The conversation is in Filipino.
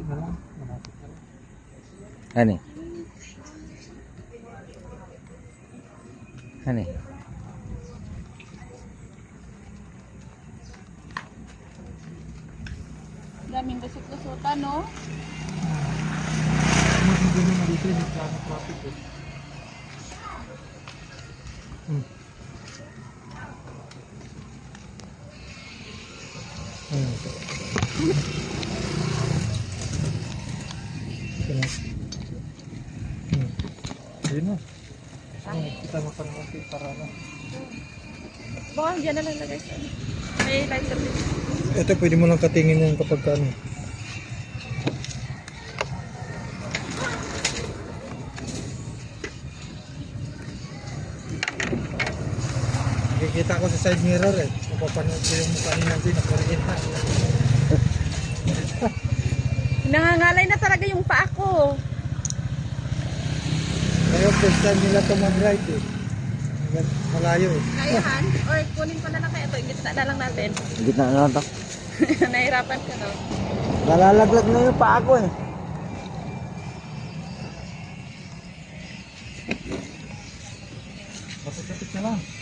na lang. Malapit na lang. Ano? Ano? Daming lusot-lusutan, no? Mas hindi naman dito yung traffic eh. Hmm. Hmm. Ayun na. Kita mo pa naman para na. Baka dyan na lang lagay sa ano. May lighter din. Ito pwede mo lang katingin yan kapag ano. Nakikita ko sa side mirror eh. Napapanood ko yung mukha ni Nancy na kuryenta. Nangangalay na talaga yung paa ko. Kaya first time nila ito mag-ride eh. Malayo eh. Kayahan? Or kunin ko na lang kaya ito. Igita na lang natin. Gitna na lang to. Nahirapan ka, no? Nalalaglag na yung paa ko eh. Kapit-kapit na lang.